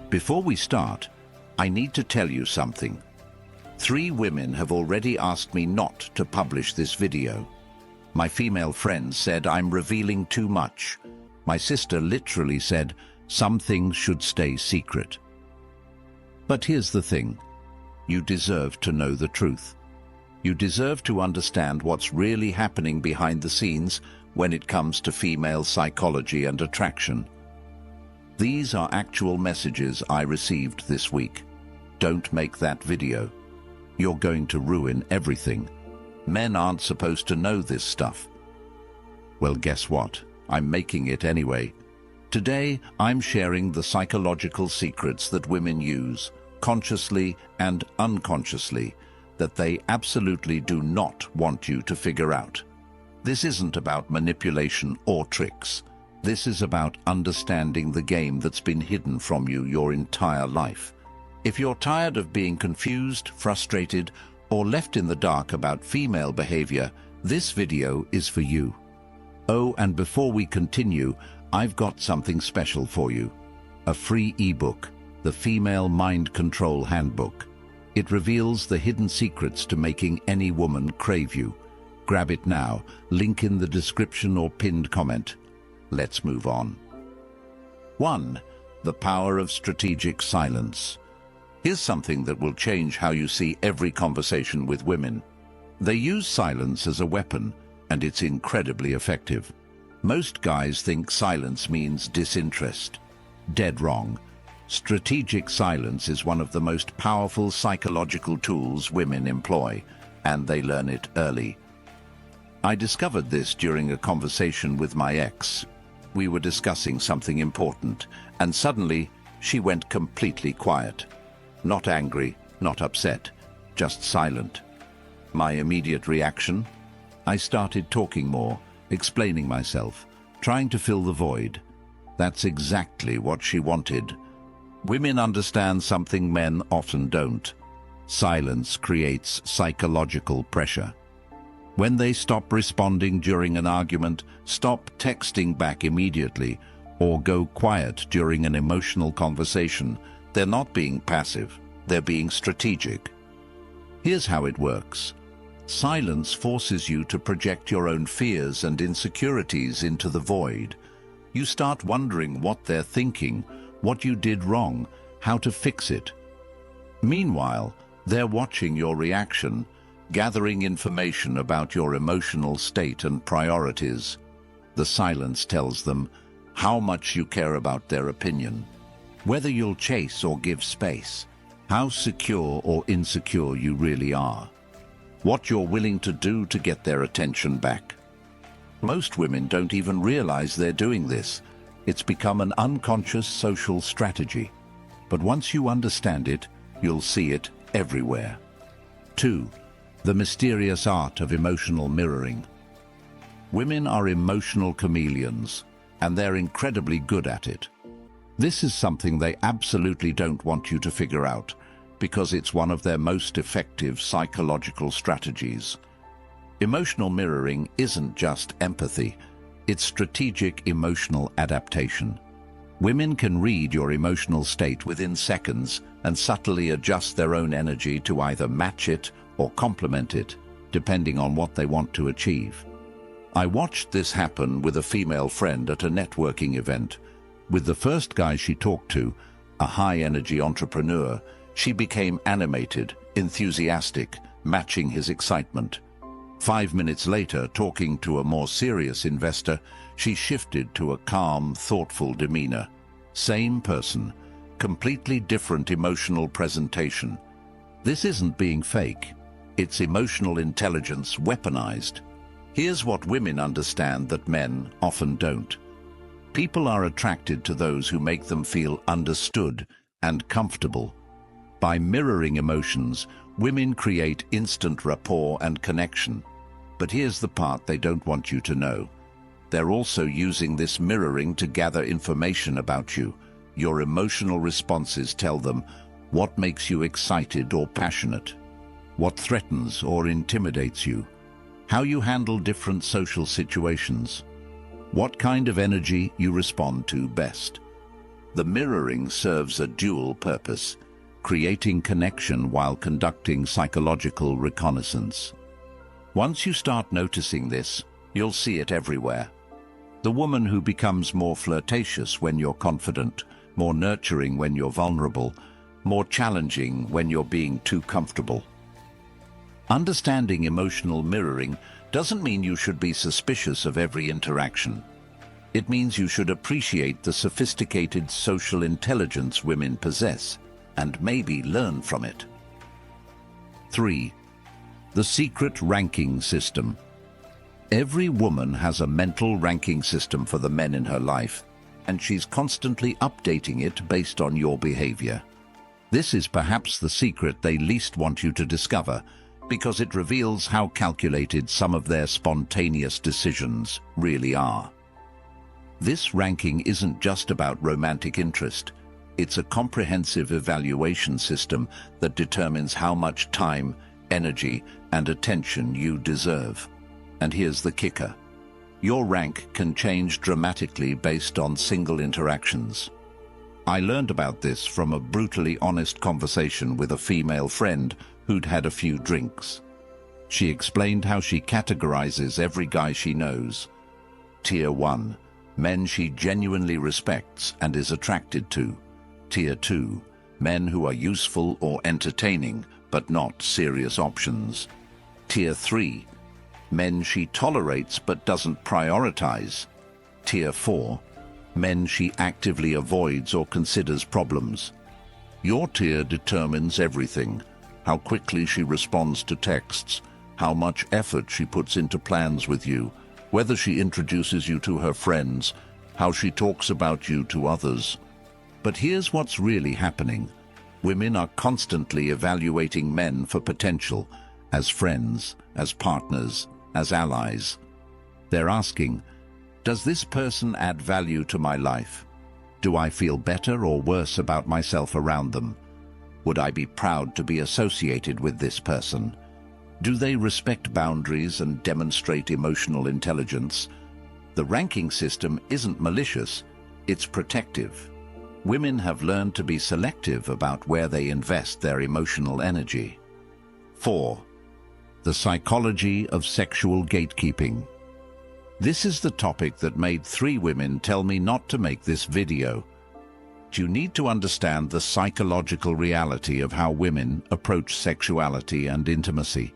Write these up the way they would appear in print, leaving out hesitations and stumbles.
Before we start, I need to tell you something. 3 women have already asked me not to publish this video. My female friend said I'm revealing too much. My sister literally said some things should stay secret. But here's the thing. You deserve to know the truth. You deserve to understand what's really happening behind the scenes when it comes to female psychology and attraction. These are actual messages I received this week. Don't make that video. You're going to ruin everything. Men aren't supposed to know this stuff. Well, guess what? I'm making it anyway. Today, I'm sharing the psychological secrets that women use, consciously and unconsciously, that they absolutely do not want you to figure out. This isn't about manipulation or tricks. This is about understanding the game that's been hidden from you your entire life. If you're tired of being confused, frustrated, or left in the dark about female behavior, this video is for you. Oh, and before we continue, I've got something special for you. A free ebook, the Female Mind Control Handbook. It reveals the hidden secrets to making any woman crave you. Grab it now, link in the description or pinned comment. Let's move on. 1. The power of strategic silence. Here's something that will change how you see every conversation with women. They use silence as a weapon, and it's incredibly effective. Most guys think silence means disinterest. Dead wrong. Strategic silence is one of the most powerful psychological tools women employ, and they learn it early. I discovered this during a conversation with my ex. We were discussing something important, and suddenly she went completely quiet. Not angry, not upset, just silent. My immediate reaction? I started talking more, explaining myself, trying to fill the void. That's exactly what she wanted. Women understand something men often don't. Silence creates psychological pressure. When they stop responding during an argument, stop texting back immediately, or go quiet during an emotional conversation, they're not being passive, they're being strategic. Here's how it works. Silence forces you to project your own fears and insecurities into the void. You start wondering what they're thinking, what you did wrong, how to fix it. Meanwhile, they're watching your reaction, gathering information about your emotional state and priorities. The silence tells them how much you care about their opinion, whether you'll chase or give space, how secure or insecure you really are, what you're willing to do to get their attention back. Most women don't even realize they're doing this. It's become an unconscious social strategy. But once you understand it, you'll see it everywhere. 2. The mysterious art of emotional mirroring. Women are emotional chameleons, and they're incredibly good at it. This is something they absolutely don't want you to figure out, because it's one of their most effective psychological strategies. Emotional mirroring isn't just empathy, it's strategic emotional adaptation. Women can read your emotional state within seconds and subtly adjust their own energy to either match it or complement it, depending on what they want to achieve. I watched this happen with a female friend at a networking event. With the first guy she talked to, a high-energy entrepreneur, she became animated, enthusiastic, matching his excitement. 5 minutes later, talking to a more serious investor, she shifted to a calm, thoughtful demeanor. Same person, completely different emotional presentation. This isn't being fake. It's emotional intelligence weaponized. Here's what women understand that men often don't. People are attracted to those who make them feel understood and comfortable. By mirroring emotions, women create instant rapport and connection. But here's the part they don't want you to know. They're also using this mirroring to gather information about you. Your emotional responses tell them what makes you excited or passionate, what threatens or intimidates you, how you handle different social situations, what kind of energy you respond to best. The mirroring serves a dual purpose, creating connection while conducting psychological reconnaissance. Once you start noticing this, you'll see it everywhere. The woman who becomes more flirtatious when you're confident, more nurturing when you're vulnerable, more challenging when you're being too comfortable. Understanding emotional mirroring doesn't mean you should be suspicious of every interaction. It means you should appreciate the sophisticated social intelligence women possess and maybe learn from it. 3. The secret ranking system. Every woman has a mental ranking system for the men in her life, and she's constantly updating it based on your behavior. This is perhaps the secret they least want you to discover, because it reveals how calculated some of their spontaneous decisions really are. This ranking isn't just about romantic interest. It's a comprehensive evaluation system that determines how much time, energy, and attention you deserve. And here's the kicker. Your rank can change dramatically based on single interactions. I learned about this from a brutally honest conversation with a female friend who'd had a few drinks. She explained how she categorizes every guy she knows. Tier 1. Men she genuinely respects and is attracted to. Tier 2. Men who are useful or entertaining, but not serious options. Tier 3. Men she tolerates but doesn't prioritize. Tier 4. Men she actively avoids or considers problems. Your tier determines everything. How quickly she responds to texts, how much effort she puts into plans with you, whether she introduces you to her friends, how she talks about you to others. But here's what's really happening. Women are constantly evaluating men for potential, as friends, as partners, as allies. They're asking, does this person add value to my life? Do I feel better or worse about myself around them? Would I be proud to be associated with this person? Do they respect boundaries and demonstrate emotional intelligence? The ranking system isn't malicious, it's protective. Women have learned to be selective about where they invest their emotional energy. 4. The psychology of sexual gatekeeping. This is the topic that made 3 women tell me not to make this video. You need to understand the psychological reality of how women approach sexuality and intimacy.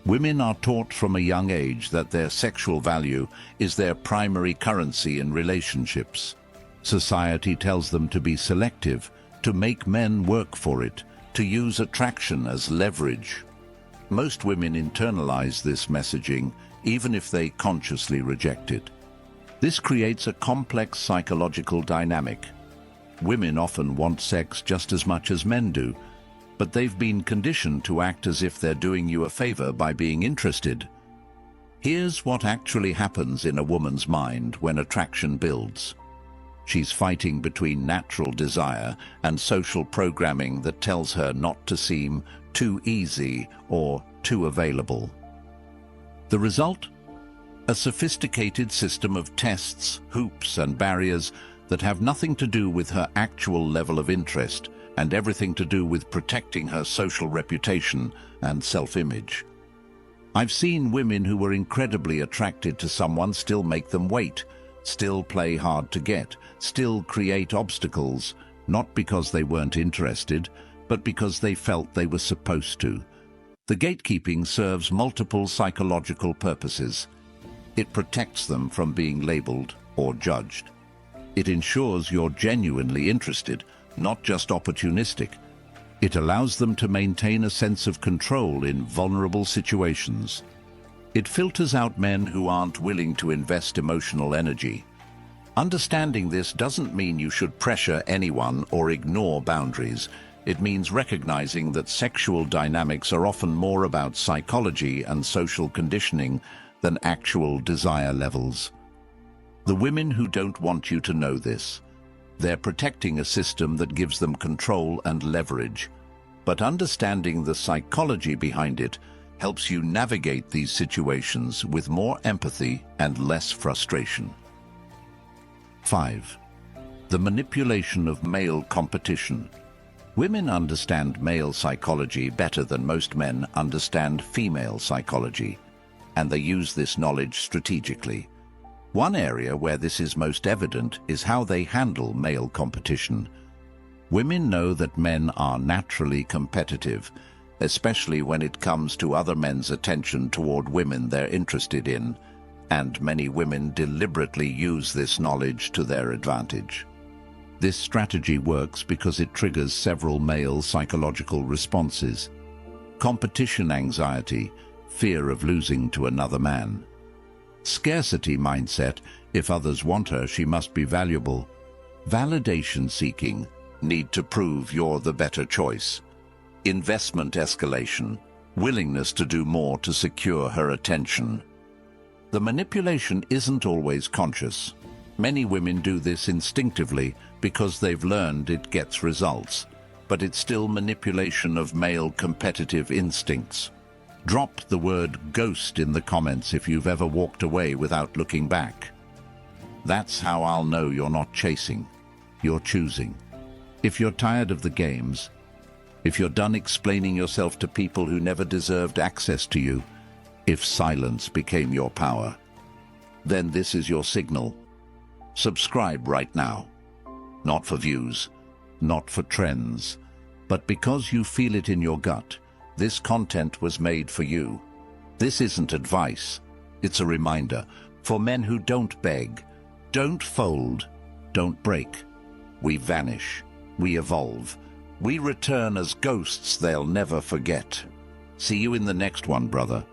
Women are taught from a young age that their sexual value is their primary currency in relationships. Society tells them to be selective, to make men work for it, to use attraction as leverage. Most women internalize this messaging, even if they consciously reject it. This creates a complex psychological dynamic. Women often want sex just as much as men do, but they've been conditioned to act as if they're doing you a favor by being interested. Here's what actually happens in a woman's mind when attraction builds. She's fighting between natural desire and social programming that tells her not to seem too easy or too available. The result? A sophisticated system of tests, hoops, and barriers that have nothing to do with her actual level of interest and everything to do with protecting her social reputation and self-image. I've seen women who were incredibly attracted to someone still make them wait, still play hard to get, still create obstacles, not because they weren't interested, but because they felt they were supposed to. The gatekeeping serves multiple psychological purposes. It protects them from being labeled or judged. It ensures you're genuinely interested, not just opportunistic. It allows them to maintain a sense of control in vulnerable situations. It filters out men who aren't willing to invest emotional energy. Understanding this doesn't mean you should pressure anyone or ignore boundaries. It means recognizing that sexual dynamics are often more about psychology and social conditioning than actual desire levels. The women who don't want you to know this, they're protecting a system that gives them control and leverage. But understanding the psychology behind it helps you navigate these situations with more empathy and less frustration. 5. The manipulation of male competition. Women understand male psychology better than most men understand female psychology, and they use this knowledge strategically. One area where this is most evident is how they handle male competition. Women know that men are naturally competitive, especially when it comes to other men's attention toward women they're interested in, and many women deliberately use this knowledge to their advantage. This strategy works because it triggers several male psychological responses: competition anxiety, fear of losing to another man; scarcity mindset, if others want her, she must be valuable; validation seeking, need to prove you're the better choice; investment escalation, willingness to do more to secure her attention. The manipulation isn't always conscious. Many women do this instinctively because they've learned it gets results, but it's still manipulation of male competitive instincts. Drop the word ghost in the comments if you've ever walked away without looking back. That's how I'll know you're not chasing, you're choosing. If you're tired of the games, if you're done explaining yourself to people who never deserved access to you, if silence became your power, then this is your signal. Subscribe right now. Not for views, not for trends, but because you feel it in your gut. This content was made for you. This isn't advice, it's a reminder for men who don't beg, don't fold, don't break. We vanish, we evolve, we return as ghosts they'll never forget. See you in the next one, brother.